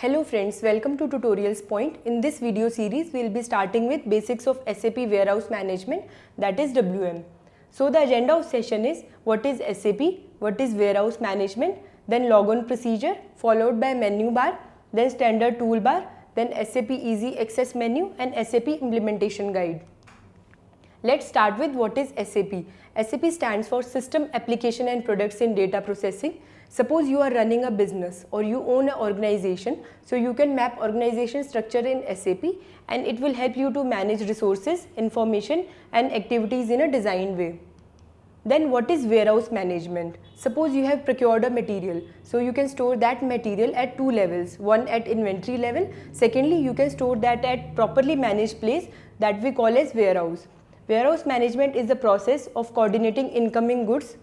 Hello friends, welcome to Tutorialspoint. In this video series, we will be starting with basics of SAP Warehouse Management, that is WM. So the agenda of session is what is SAP, what is Warehouse Management, then logon procedure, followed by menu bar, then standard toolbar, then SAP Easy Access menu and SAP Implementation Guide. Let's start with what is SAP. SAP stands for System Application and Products in Data Processing. Suppose you are running a business or you own an organization, so you can map organization structure in SAP and it will help you to manage resources, information and activities in a designed way. Then what is warehouse management? Suppose you have procured a material, so you can store that material at two levels, one at inventory level, secondly you can store that at properly managed place that we call as warehouse. Warehouse management is the process of coordinating incoming goods,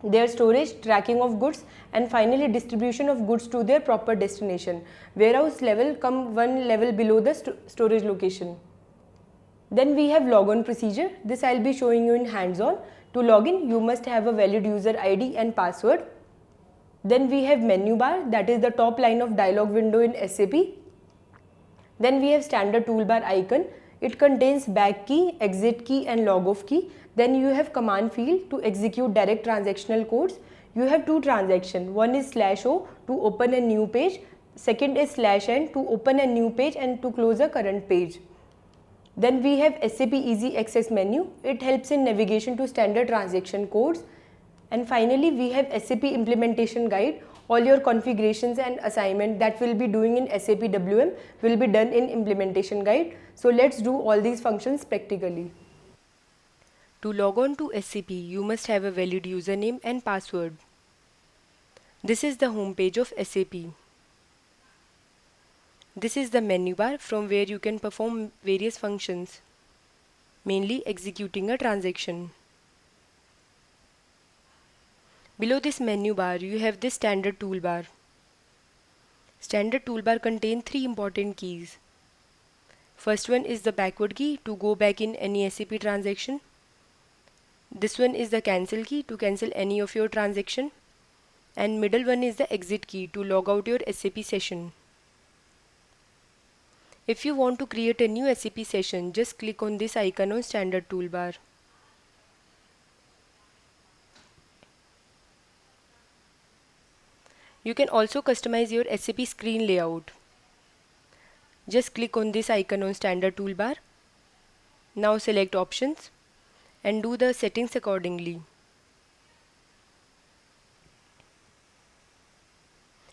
their storage, tracking of goods and finally distribution of goods to their proper destination. Warehouse level come one level below the storage location. Then we have login procedure. This I will be showing you in hands-on. To login, you must have a valid user ID and password. Then we have menu bar, that is the top line of dialog window in SAP. Then we have standard toolbar icon. It contains back key, exit key and log off key. Then you have command field to execute direct transactional codes. You have two transactions. One is /o to open a new page. Second is /n to open a new page and to close a current page. Then we have SAP Easy Access menu. It helps in navigation to standard transaction codes. And finally we have SAP Implementation Guide. All your configurations and assignment that we'll be doing in SAP WM will be done in Implementation Guide. So let's do all these functions practically. To log on to SAP, you must have a valid username and password. This is the home page of SAP. This is the menu bar from where you can perform various functions, mainly executing a transaction. Below this menu bar, you have this standard toolbar. Standard toolbar contains three important keys. First one is the backward key to go back in any SAP transaction. This one is the cancel key to cancel any of your transaction. And middle one is the exit key to log out your SAP session. If you want to create a new SAP session, just click on this icon on standard toolbar. You can also customize your SAP screen layout. Just click on this icon on standard toolbar. Now select options and do the settings accordingly.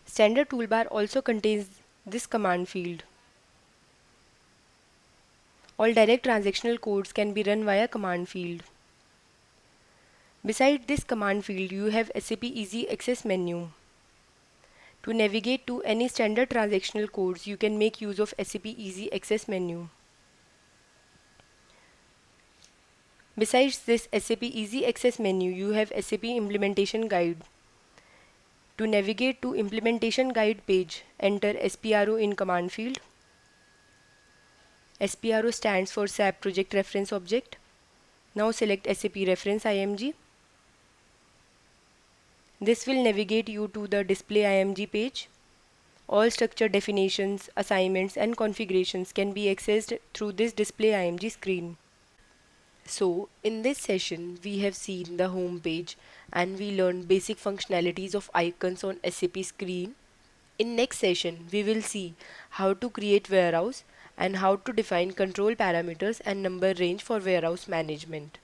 Standard toolbar also contains this command field. All direct transactional codes can be run via command field. Beside this command field, you have SAP Easy Access menu. To navigate to any standard transactional codes, you can make use of SAP Easy Access menu. Besides this SAP Easy Access menu, you have SAP Implementation Guide. To navigate to Implementation Guide page, enter SPRO in command field. SPRO stands for SAP Project Reference Object. Now select SAP Reference IMG. This will navigate you to the Display IMG page. All structure definitions, assignments and configurations can be accessed through this Display IMG screen. So, in this session, we have seen the home page and we learned basic functionalities of icons on SAP screen. In next session, we will see how to create warehouse and how to define control parameters and number range for warehouse management.